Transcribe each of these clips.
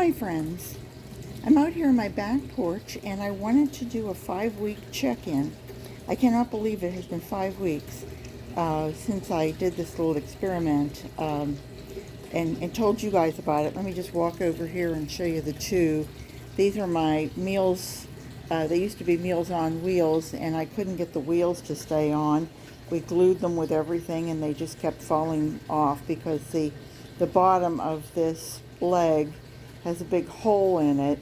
Hi friends, I'm out here on my back porch and I wanted to do a 5-week check-in. I cannot believe it has been 5 weeks since I did this little experiment and told you guys about it. Let me just walk over here and show you the two. These are my meals. They used to be Meals on Wheels and I couldn't get the wheels to stay on. We glued them with everything and they just kept falling off because the bottom of this leg has a big hole in it.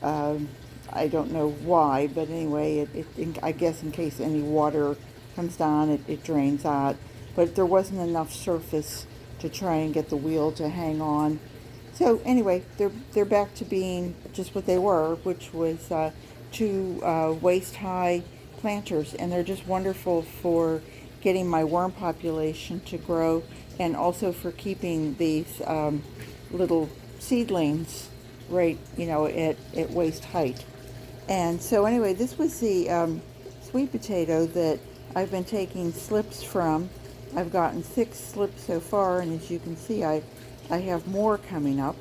I don't know why, but anyway, I guess in case any water comes down, it drains out. But there wasn't enough surface to try and get the wheel to hang on. So anyway, they're back to being just what they were, which was two waist-high planters, and they're just wonderful for getting my worm population to grow, and also for keeping these little seedlings right, at waist height. And so anyway, this was the sweet potato that I've been taking slips from. I've gotten 6 slips so far, and as you can see, I have more coming up.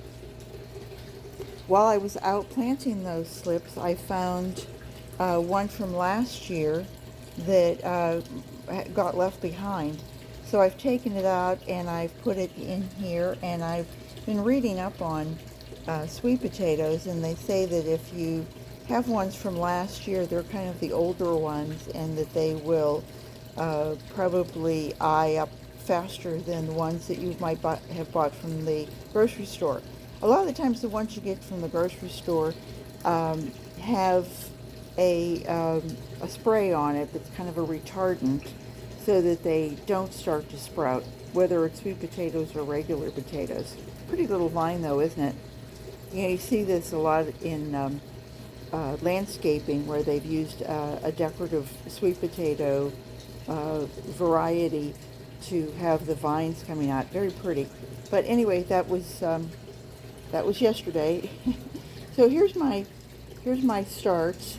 While I was out planting those slips, I found one from last year that got left behind. So I've taken it out and I've put it in here, and I've been reading up on sweet potatoes, and they say that if you have ones from last year, they're kind of the older ones, and that they will probably eye up faster than the ones that you might have bought from the grocery store. A lot of the times the ones you get from the grocery store have a spray on it that's kind of a retardant so that they don't start to sprout, whether it's sweet potatoes or regular potatoes. Pretty little vine though, isn't it? You see this a lot in landscaping, where they've used a decorative sweet potato variety to have the vines coming out. Very pretty. But anyway, that was yesterday. So here's my starts.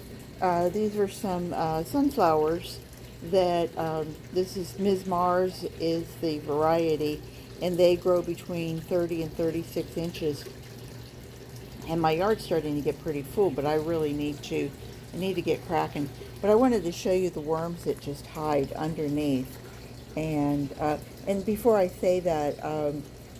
These are some sunflowers that this is Ms. Mars is the variety, and they grow between 30 and 36 inches. And my yard's starting to get pretty full, but I really need to get cracking. But I wanted to show you the worms that just hide underneath. And before I say that,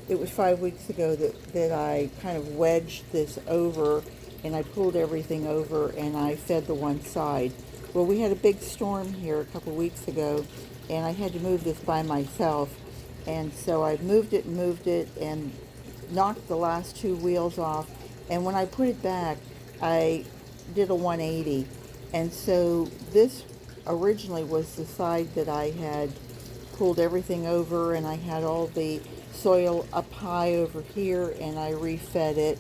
it was 5 weeks ago that I kind of wedged this over, and I pulled everything over, and I fed the one side. Well, we had a big storm here a couple weeks ago, and I had to move this by myself. And so I moved it and knocked the last 2 wheels off. And when I put it back, I did a 180. And so this originally was the side that I had pulled everything over, and I had all the soil up high over here, and I refed it.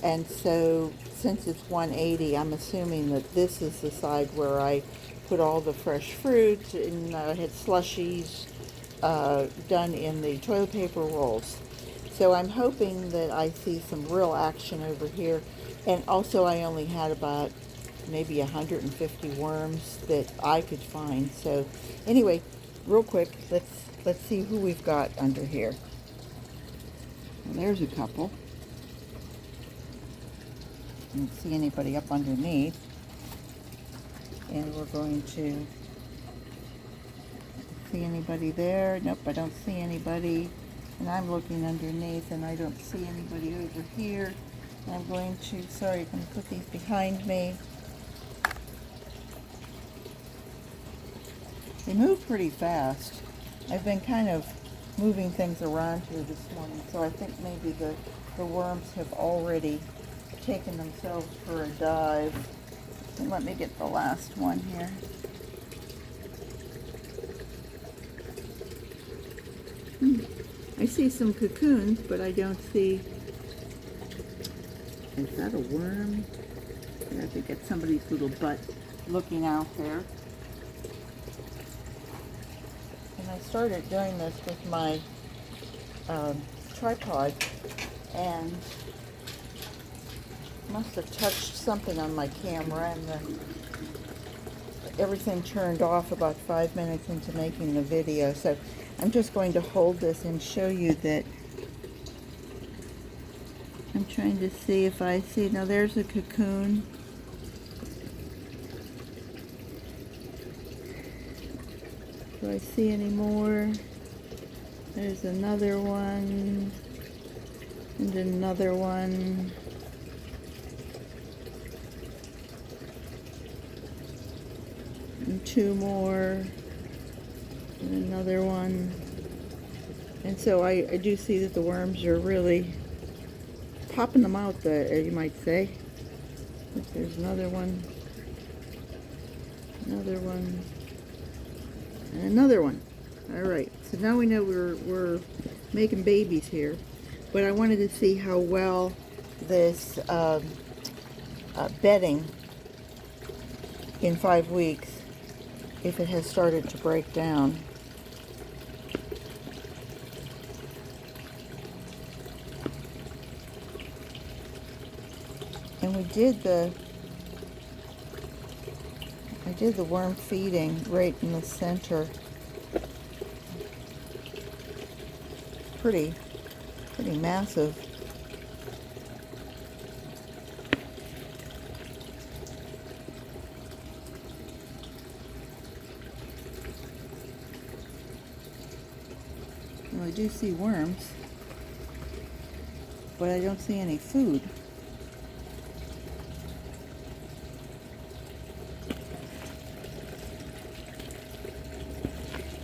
And so since it's 180, I'm assuming that this is the side where I put all the fresh fruit, and I had slushies done in the toilet paper rolls. So I'm hoping that I see some real action over here. And also I only had about maybe 150 worms that I could find. So anyway, real quick, let's see who we've got under here. Well, there's a couple. I don't see anybody up underneath. And we're going to see anybody there. Nope, I don't see anybody. And I'm looking underneath and I don't see anybody over here. And I'm going to put these behind me. They move pretty fast. I've been kind of moving things around here this morning, so I think maybe the worms have already taken themselves for a dive. And let me get the last one here. I see some cocoons, but I don't see... Is that a worm? I have to get somebody's little butt looking out there. And I started doing this with my tripod, and must have touched something on my camera, and everything turned off about 5 minutes into making the video. So I'm just going to hold this and show you that I'm trying to see if I see, now there's a cocoon. Do I see any more? There's another one, and another one. And two more, and another one. And so I do see that the worms are really popping them out, you might say. There's another one, and another one. All right, so now we know we're making babies here, but I wanted to see how well this bedding in 5 weeks, if it has started to break down. And I did the worm feeding right in the center. Pretty massive. Well, I do see worms, but I don't see any food.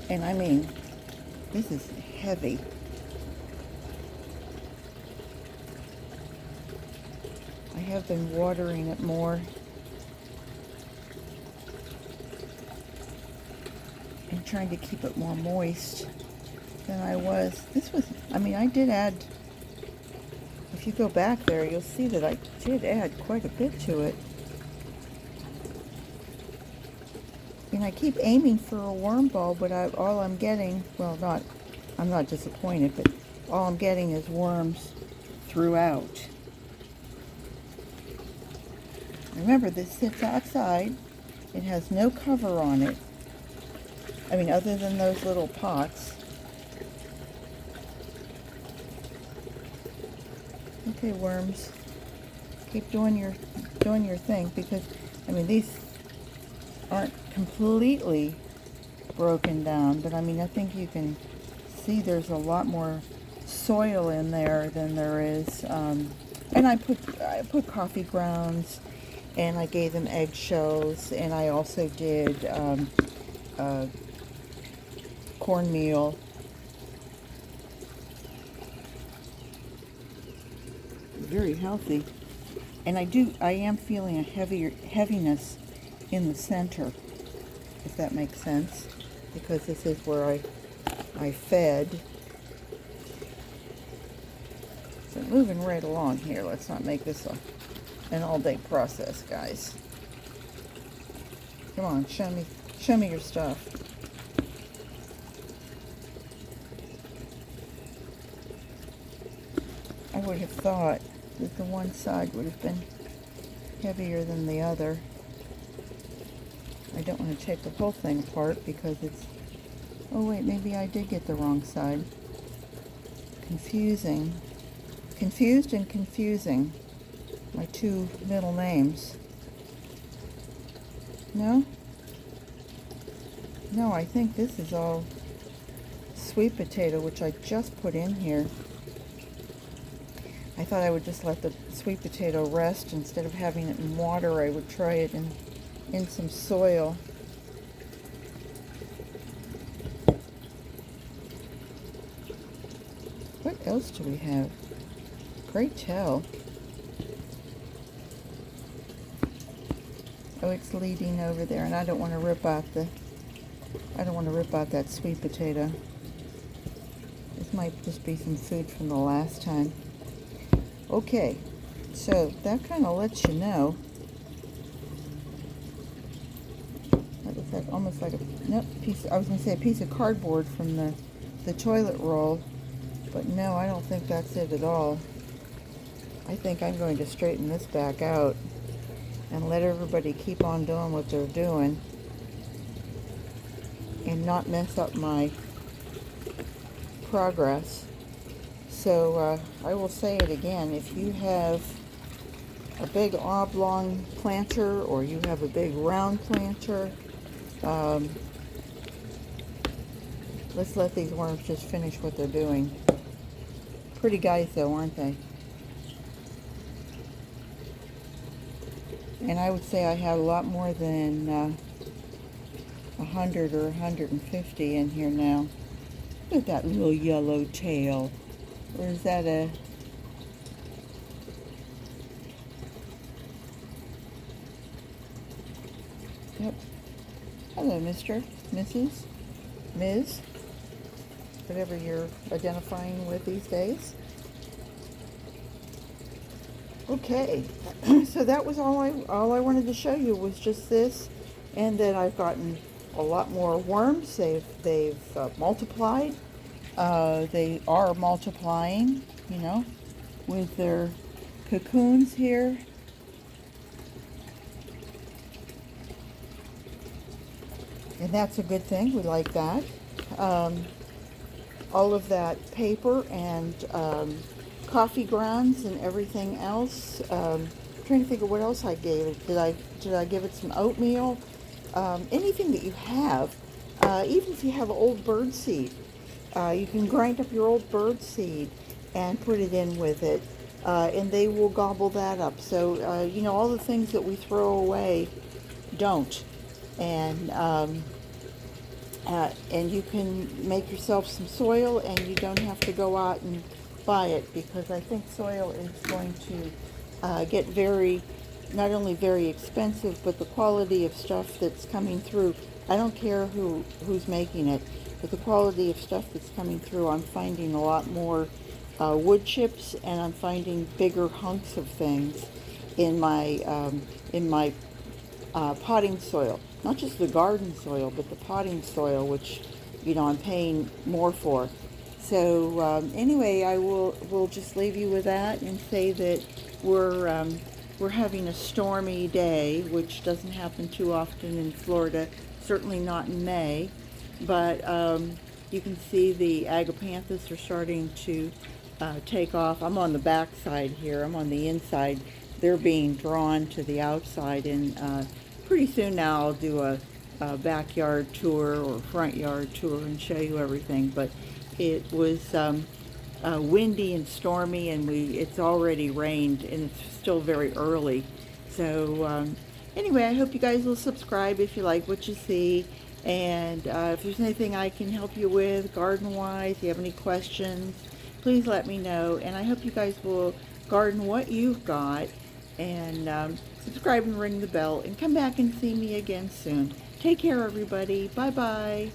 And I mean, this is heavy. I have been watering it more and trying to keep it more moist than I was. I did add, if you go back there, you'll see that I did add quite a bit to it. And I keep aiming for a worm ball, but all I'm getting, I'm not disappointed, but all I'm getting is worms throughout. Remember, this sits outside. It has no cover on it. I mean, other than those little pots. Okay, worms, keep doing your thing, because I mean, these aren't completely broken down, but I mean, I think you can see there's a lot more soil in there than there is. And I put coffee grounds, and I gave them eggshells, and I also did cornmeal. Very healthy. And I am feeling a heaviness in the center, if that makes sense, because this is where I fed. So moving right along here. Let's not make this an all-day process, guys. Come on, show me your stuff. I would have thought that the one side would have been heavier than the other. I don't want to take the whole thing apart because it's... Oh wait, maybe I did get the wrong side. Confusing. Confused and confusing. My two middle names. No? No, I think this is all sweet potato, which I just put in here. I thought I would just let the sweet potato rest. Instead of having it in water, I would try it in some soil. What else do we have? Great tell. Oh, it's leading over there, and I don't want to rip out that sweet potato. This might just be some food from the last time. Okay, so that kind of lets you know. That looks like almost like I was going to say a piece of cardboard from the toilet roll, but no, I don't think that's it at all. I think I'm going to straighten this back out and let everybody keep on doing what they're doing and not mess up my progress. So I will say it again, if you have a big oblong planter or you have a big round planter, um, let's let these worms just finish what they're doing. Pretty guys though, aren't they? And I would say I have a lot more than 100 or 150 in here now. Look at that little yellow tail. Or is that a... Yep. Hello, Mr., Mrs., Ms., whatever you're identifying with these days. Okay, so that was all I wanted to show you was just this, and then I've gotten a lot more worms. They've multiplied. They are multiplying, you know, with their cocoons here. And that's a good thing. We like that. All of that paper and coffee grounds and everything else. Trying to think of what else I gave it. Did I give it some oatmeal? Anything that you have, even if you have old bird seed, you can grind up your old bird seed and put it in with it, and they will gobble that up. So you know, all the things that we throw away, don't. And you can make yourself some soil, and you don't have to go out and buy it, because I think soil is going to get not only very expensive, but the quality of stuff that's coming through. I don't care who's making it, but the quality of stuff that's coming through, I'm finding a lot more wood chips, and I'm finding bigger hunks of things in my potting soil. Not just the garden soil, but the potting soil, which, you know, I'm paying more for. So anyway, we'll just leave you with that and say that we're having a stormy day, which doesn't happen too often in Florida, certainly not in May. But you can see the agapanthus are starting to take off. I'm on the back side here. I'm on the inside. They're being drawn to the outside, and pretty soon now I'll do a backyard tour or front yard tour and show you everything. But it was windy and stormy, and it's already rained, and it's still very early. So anyway, I hope you guys will subscribe if you like what you see. And if there's anything I can help you with garden-wise, if you have any questions, please let me know. And I hope you guys will garden what you've got, and subscribe and ring the bell, and come back and see me again soon. Take care, everybody. Bye-bye.